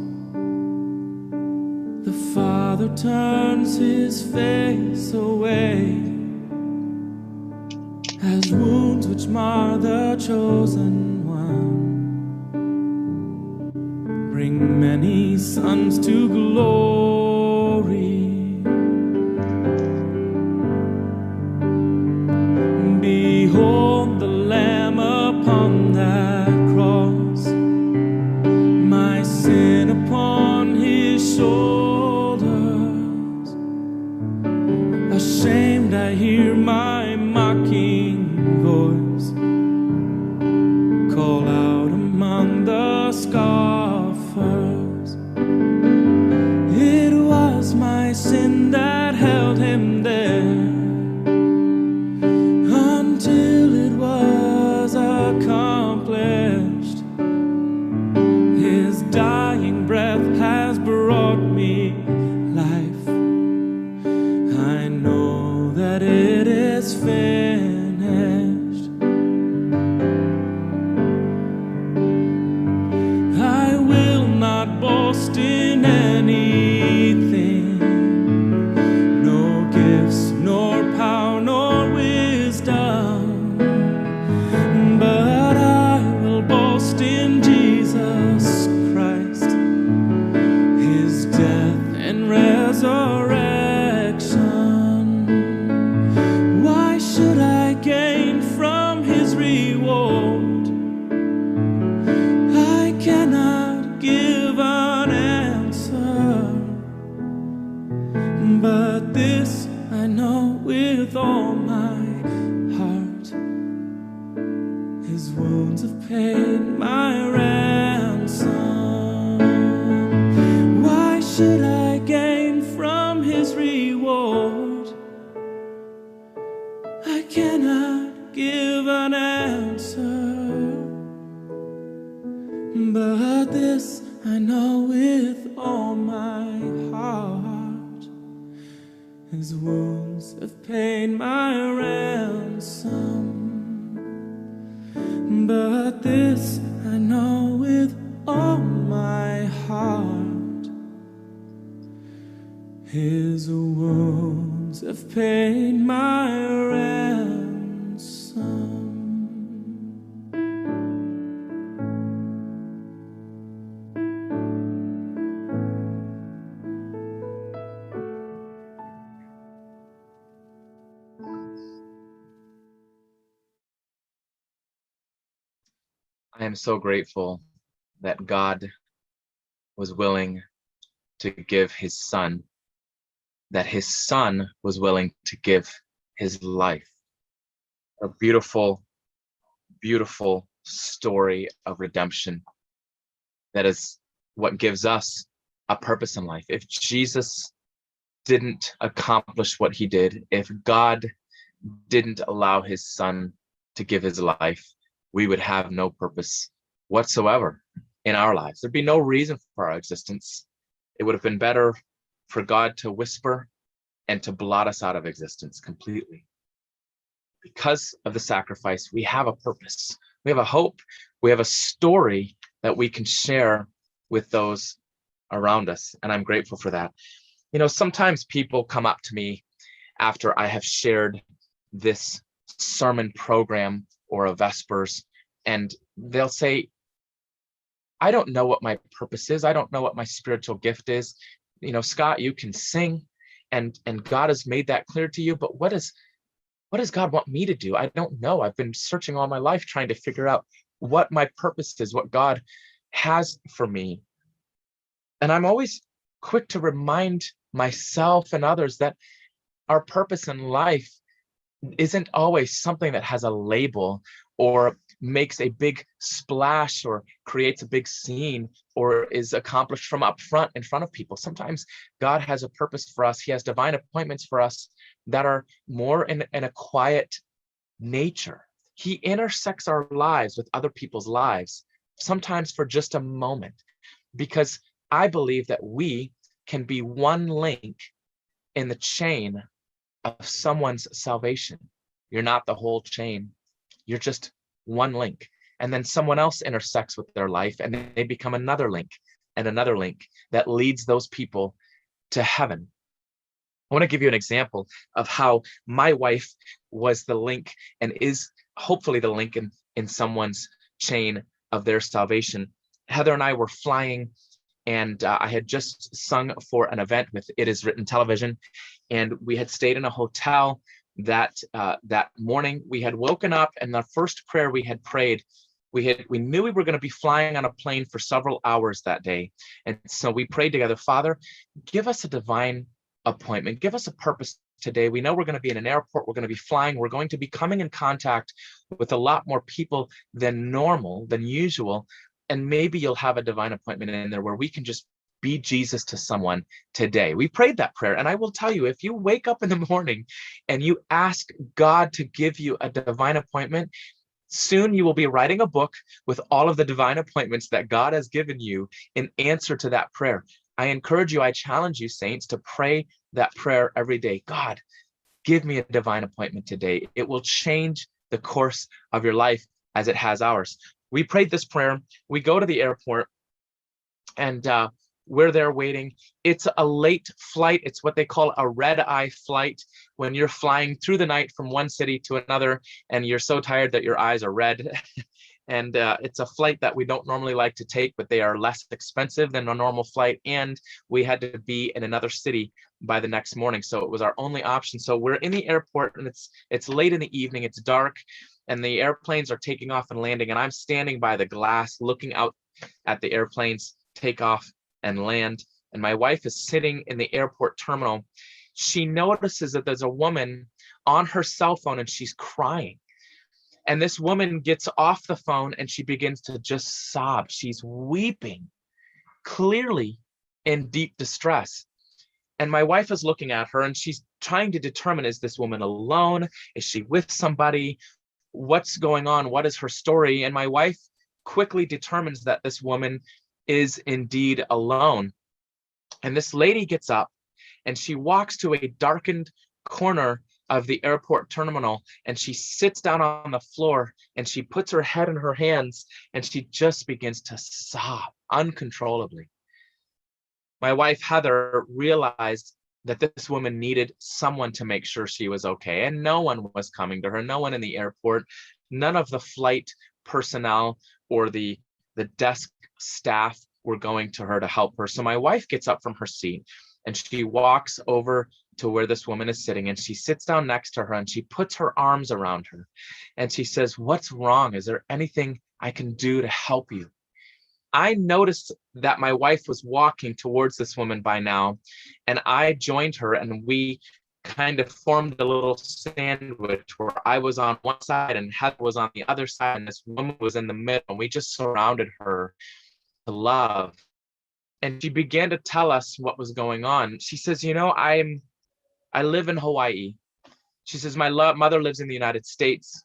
the Father turns His face away, as wounds which mar the chosen one bring many sons to glory. Behold the Lamb upon that cross, my sin upon His shoulders. Ashamed I hear my mocking voice call out among the scoffers. It was my sin that held Him there until it was accomplished. His dying breath has brought me life. I know that it is finished. I will not boast in anything, no gifts, nor power, nor wisdom, but I will boast in Jesus Christ, His death and resurrection. Why should I gain from His reward? I cannot give an answer, but this I know with all my heart: His wounds have paid my ransom. Why should I gain from His reward? I cannot give an answer, but this I know with all my heart: His wounds have paid my ransom. But this I know with all my heart: His wounds have paid my ransom. I am so grateful that God was willing to give His Son, that His Son was willing to give His life. A beautiful, beautiful story of redemption. That is what gives us a purpose in life. If Jesus didn't accomplish what He did, if God didn't allow His Son to give His life, we would have no purpose whatsoever in our lives. There'd be no reason for our existence. It would have been better for God to whisper and to blot us out of existence completely. Because of the sacrifice, we have a purpose. We have a hope. We have a story that we can share with those around us. And I'm grateful for that. You know, sometimes people come up to me after I have shared this sermon program or a Vespers, and they'll say, I don't know what my purpose is. I don't know what my spiritual gift is. You know, Scott, you can sing and God has made that clear to you, but what does God want me to do? I don't know. I've been searching all my life trying to figure out what my purpose is, what God has for me. And I'm always quick to remind myself and others that our purpose in life isn't always something that has a label or makes a big splash or creates a big scene or is accomplished from up front in front of people. Sometimes God has a purpose for us. He has divine appointments for us that are more in a quiet nature. He intersects our lives with other people's lives, sometimes for just a moment, because I believe that we can be one link in the chain of someone's salvation. You're not the whole chain. You're just one link. And then someone else intersects with their life and they become another link and another link that leads those people to heaven. I want to give you an example of how my wife was the link and is hopefully the link in someone's chain of their salvation. Heather and I were flying, and I had just sung for an event with It Is Written Television, and we had stayed in a hotel that morning. We had woken up, and the first prayer we had prayed, we knew we were going to be flying on a plane for several hours that day, and so we prayed together, Father, give us a divine appointment, give us a purpose today. We know we're going to be in an airport, we're going to be flying, we're going to be coming in contact with a lot more people than normal, than usual, and maybe you'll have a divine appointment in there where we can just be Jesus to someone today. We prayed that prayer, and I will tell you, if you wake up in the morning and you ask God to give you a divine appointment, soon you will be writing a book with all of the divine appointments that God has given you in answer to that prayer. I encourage you, I challenge you, saints, to pray that prayer every day. God, give me a divine appointment today. It will change the course of your life as it has ours. We prayed this prayer. We go to the airport, and we're there waiting. It's a late flight. It's what they call a red-eye flight, when you're flying through the night from one city to another, and you're so tired that your eyes are red. And it's a flight that we don't normally like to take, but they are less expensive than a normal flight. And we had to be in another city by the next morning, so it was our only option. So we're in the airport, and it's late in the evening, it's dark, and the airplanes are taking off and landing, and I'm standing by the glass looking out at the airplanes take off and land. And my wife is sitting in the airport terminal. She notices that there's a woman on her cell phone, and she's crying. And this woman gets off the phone and she begins to just sob. She's weeping, clearly in deep distress. And my wife is looking at her, and she's trying to determine, is this woman alone? Is she with somebody? What's going on? What is her story? And my wife quickly determines that this woman is indeed alone. And this lady gets up and she walks to a darkened corner of the airport terminal, and she sits down on the floor, and she puts her head in her hands, and she just begins to sob uncontrollably. My wife, Heather, realized that this woman needed someone to make sure she was okay, and no one was coming to her, no one in the airport, none of the flight personnel or the desk staff were going to her to help her. So my wife gets up from her seat, and she walks over to where this woman is sitting, and she sits down next to her, and she puts her arms around her, and she says, "What's wrong? Is there anything I can do to help you?" I noticed that my wife was walking towards this woman by now, and I joined her, and we kind of formed a little sandwich where I was on one side and Heather was on the other side, and this woman was in the middle, and we just surrounded her to love. And she began to tell us what was going on. She says, I live in Hawaii. She says, my mother lives in the United States.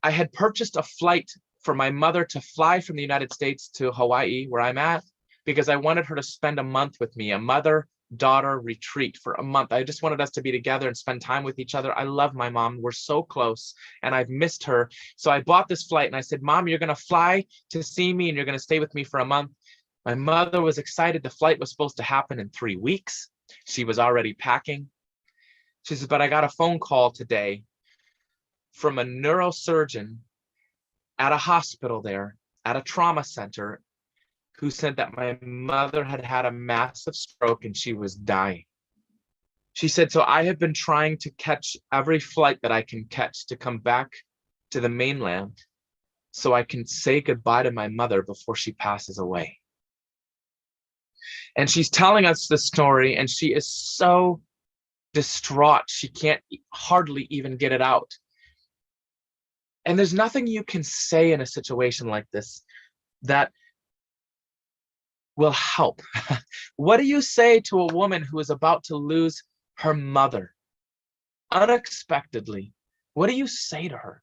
I had purchased a flight for my mother to fly from the United States to Hawaii, where I'm at, because I wanted her to spend a month with me, a mother-daughter retreat for a month. I just wanted us to be together and spend time with each other. I love my mom. We're so close, and I've missed her. So I bought this flight, and I said, Mom, you're going to fly to see me, and you're going to stay with me for a month. My mother was excited. The flight was supposed to happen in 3 weeks. She was already packing. She says, but I got a phone call today from a neurosurgeon at a hospital there, at a trauma center, who said that my mother had had a massive stroke and she was dying. She said, so I have been trying to catch every flight that I can catch to come back to the mainland so I can say goodbye to my mother before she passes away. And she's telling us the story, and she is so distraught. She can't hardly even get it out. And there's nothing you can say in a situation like this that will help. What do you say to a woman who is about to lose her mother unexpectedly? What do you say to her?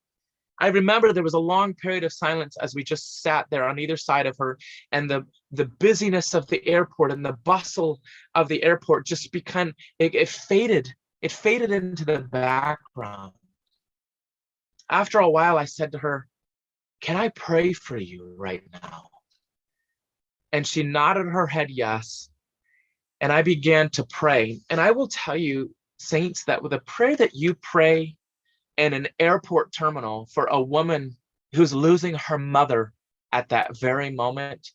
I remember there was a long period of silence as we just sat there on either side of her, and the busyness of the airport and the bustle of the airport just became, it faded. It faded into the background. After a while, I said to her, "Can I pray for you right now?" And she nodded her head yes. And I began to pray. And I will tell you, saints, that with a prayer that you pray in an airport terminal for a woman who's losing her mother at that very moment,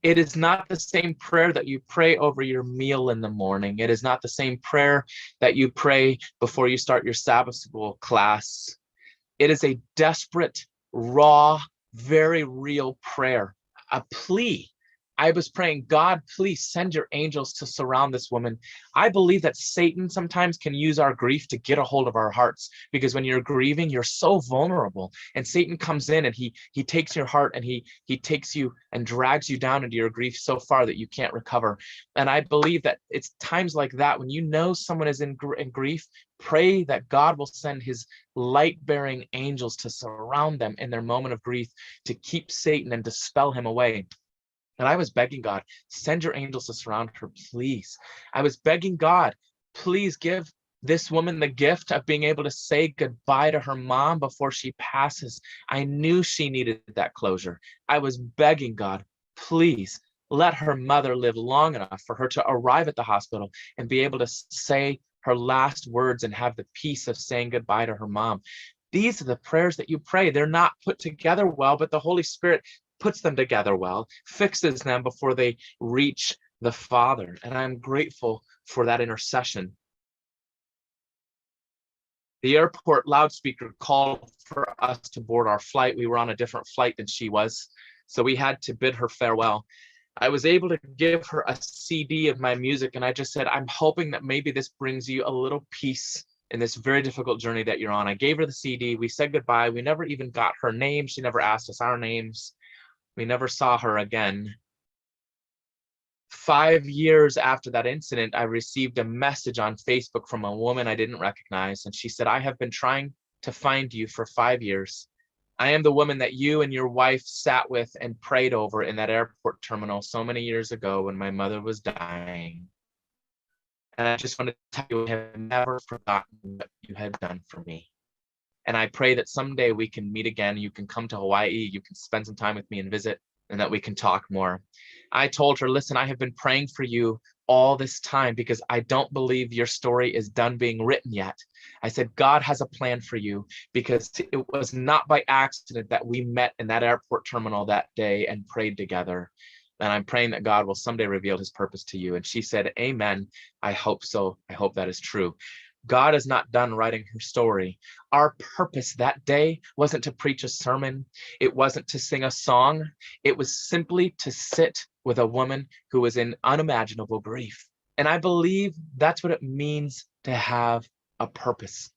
it is not the same prayer that you pray over your meal in the morning. It is not the same prayer that you pray before you start your Sabbath school class. It is a desperate, raw, very real prayer, a plea. I was praying, "God, please send your angels to surround this woman." I believe that Satan sometimes can use our grief to get a hold of our hearts, because when you're grieving, you're so vulnerable, and Satan comes in and he takes your heart, and he takes you and drags you down into your grief so far that you can't recover. And I believe that it's times like that when you know someone is in grief, pray that God will send his light-bearing angels to surround them in their moment of grief, to keep Satan and dispel him away. And I was begging God, "Send your angels to surround her, please." I was begging God, "Please give this woman the gift of being able to say goodbye to her mom before she passes." I knew she needed that closure. I was begging God, "Please let her mother live long enough for her to arrive at the hospital and be able to say her last words and have the peace of saying goodbye to her mom." These are the prayers that you pray. They're not put together well, but the Holy Spirit puts them together well, fixes them before they reach the Father. And I'm grateful for that intercession. The airport loudspeaker called for us to board our flight. We were on a different flight than she was, so we had to bid her farewell. I was able to give her a CD of my music, and I just said, "I'm hoping that maybe this brings you a little peace in this very difficult journey that you're on." I gave her the CD. We said goodbye. We never even got her name. She never asked us our names. We never saw her again. 5 years after that incident, I received a message on Facebook from a woman I didn't recognize, and she said, "I have been trying to find you for 5 years. I am the woman that you and your wife sat with and prayed over in that airport terminal so many years ago when my mother was dying. And I just want to tell you, I have never forgotten what you have done for me. And I pray that someday we can meet again. You can come to Hawaii, you can spend some time with me and visit, and that we can talk more." I told her, "Listen, I have been praying for you all this time because I don't believe your story is done being written yet." I said, "God has a plan for you, because it was not by accident that we met in that airport terminal that day and prayed together. And I'm praying that God will someday reveal his purpose to you." And she said, "Amen. I hope so. I hope that is true." God is not done writing her story. Our purpose that day wasn't to preach a sermon. It wasn't to sing a song. It was simply to sit with a woman who was in unimaginable grief. And I believe that's what it means to have a purpose.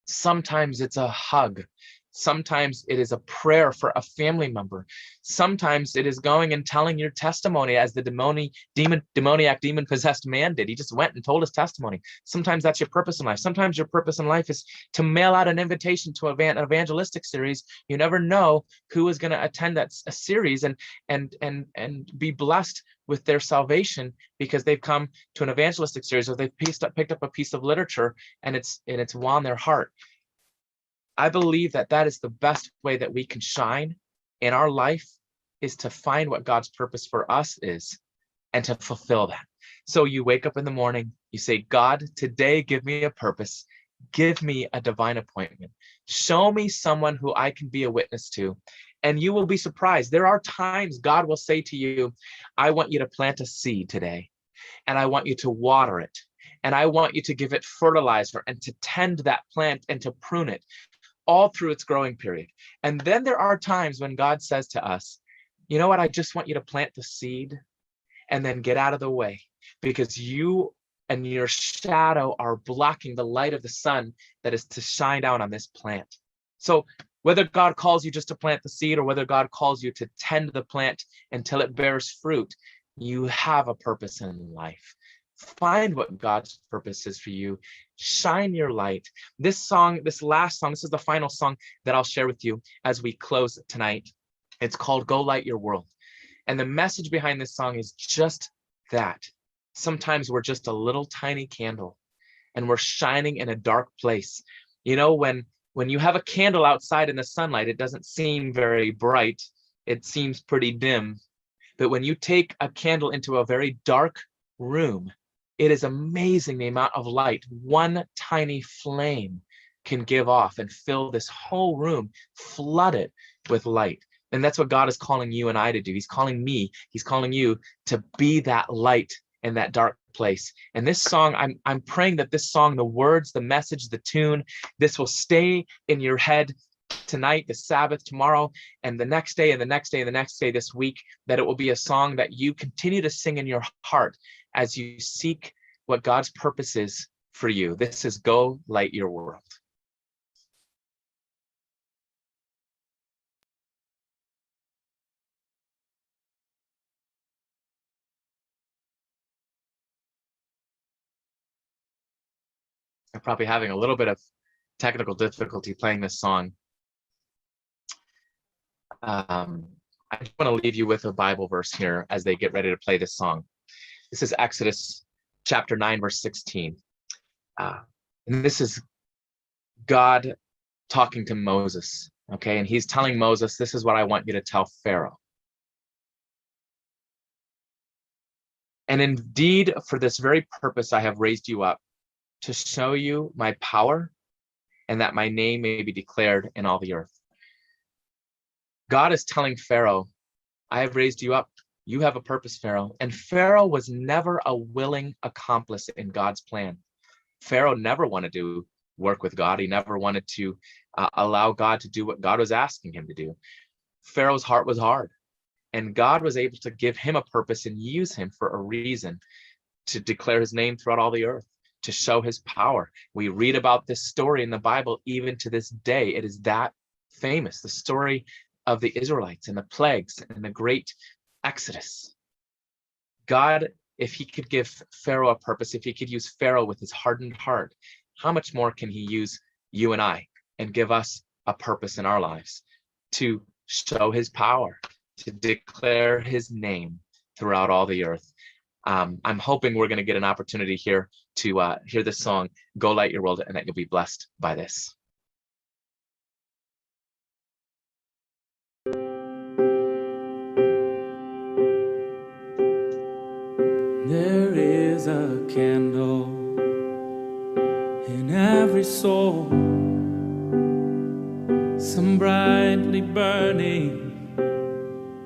Sometimes it's a hug. Sometimes it is a prayer for a family member. Sometimes it is going and telling your testimony, as the demoniac, demon-possessed man did. He just went and told his testimony. Sometimes that's your purpose in life. Sometimes your purpose in life is to mail out an invitation to an evangelistic series. You never know who is going to attend that series and be blessed with their salvation because they've come to an evangelistic series, or they've picked up a piece of literature and it's won their heart. I believe that that is the best way that we can shine in our life, is to find what God's purpose for us is and to fulfill that. So you wake up in the morning, you say, "God, today give me a purpose. Give me a divine appointment. Show me someone who I can be a witness to." And you will be surprised. There are times God will say to you, "I want you to plant a seed today, and I want you to water it, and I want you to give it fertilizer and to tend that plant and to prune it all through its growing period." And then there are times when God says to us, "You know what? I just want you to plant the seed, and then get out of the way, because you and your shadow are blocking the light of the sun that is to shine down on this plant. So whether God calls you just to plant the seed, or whether God calls you to tend the plant until it bears fruit, you have a purpose in life. Find what God's purpose is for you. Shine your light. This song, this last song, this is the final song that I'll share with you as we close tonight. It's called Go Light Your World. And the message behind this song is just that. Sometimes we're just a little tiny candle and we're shining in a dark place. You know, when you have a candle outside in the sunlight, it doesn't seem very bright. It seems pretty dim. But when you take a candle into a very dark room, it is amazing the amount of light one tiny flame can give off and fill this whole room, flood it with light. And that's what God is calling you and I to do. He's calling me, he's calling you to be that light in that dark place. And this song, I'm praying that this song, the words, the message, the tune, this will stay in your head tonight, the Sabbath, tomorrow, and the next day, and the next day, and the next day this week, that it will be a song that you continue to sing in your heart as you seek what God's purpose is for you. This is Go Light Your World. I'm probably having a little bit of technical difficulty playing this song. I just want to leave you with a Bible verse here as they get ready to play this song. This is Exodus chapter 9, verse 16. And this is God talking to Moses, okay? And he's telling Moses, this is what I want you to tell Pharaoh. And indeed, for this very purpose, I have raised you up, to show you my power, and that my name may be declared in all the earth. God is telling Pharaoh, I have raised you up. You have a purpose, Pharaoh. And Pharaoh was never a willing accomplice in God's plan. Pharaoh never wanted to work with God. He never wanted to allow God to do what God was asking him to do. Pharaoh's heart was hard, and God was able to give him a purpose and use him for a reason, to declare his name throughout all the earth, to show his power. We read about this story in the Bible even to this day. It is that famous, the story of the Israelites and the plagues and the great Exodus. God, if he could give Pharaoh a purpose, if he could use Pharaoh with his hardened heart, how much more can he use you and I and give us a purpose in our lives to show his power, to declare his name throughout all the earth. I'm hoping we're going to get an opportunity here to hear this song, Go Light Your World, and that you'll be blessed by this. There is a candle in every soul, some brightly burning,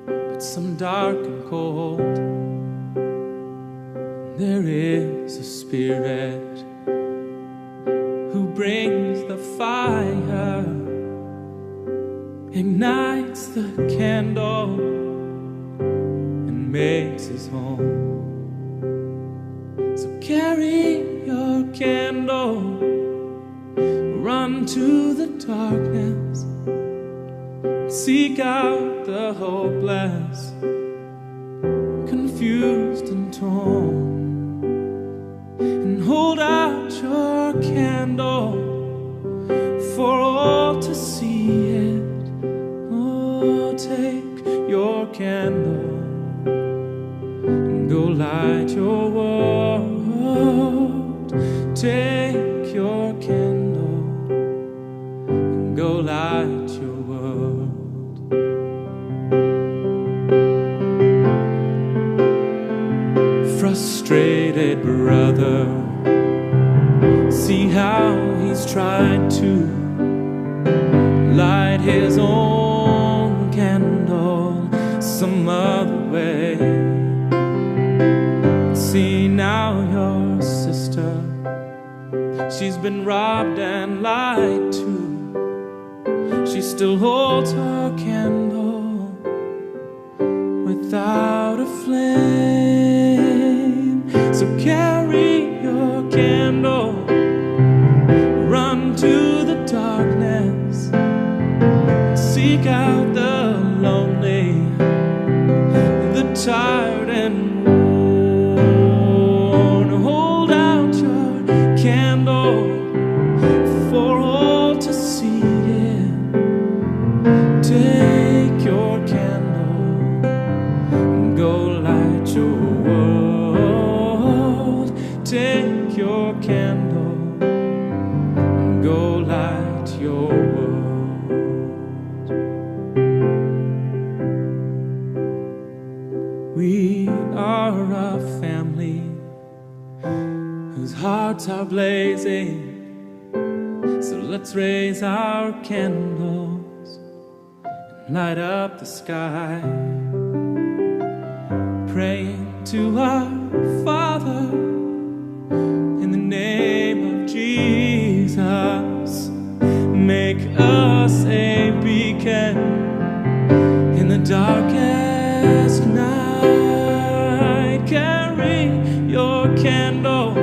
but some dark and cold. There is a spirit who brings the fire, ignites the candle, and makes his home. So carry your candle, run to the darkness, seek out the hopeless, confused and torn, and hold out your candle for all to see it. Oh, take your candle and go light your world. Take your candle and go light your world. Frustrated brother, see how he's tried to light his own candle some other way. See now your sister, she's been robbed and lied to. She still holds her candle without a flame. darkness, seek out the lonely, the tired and worn. Hold out your candle for all to see it. Take your candle and go light your world. Take your candle and go light your world. We are a family whose hearts are blazing. So let's raise our candles and light up the sky, praying to our Father in the name of Jesus. Make us a beacon in the darkest night. Carry your candle,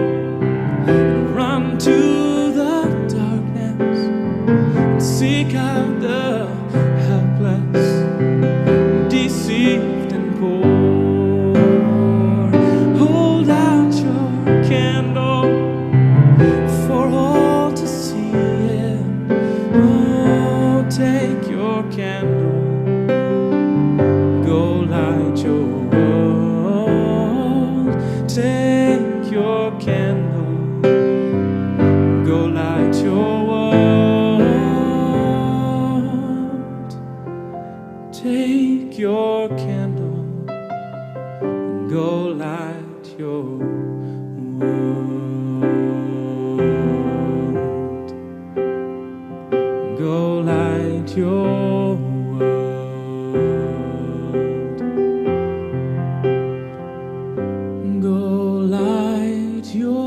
run to the darkness, seek out the helpless, deceived and poor. Hold out your candle for all to see it. Oh, take your candle, go light your world. Take your candle, go light your world. Take your candle and go light your world. Go light your world. Go light your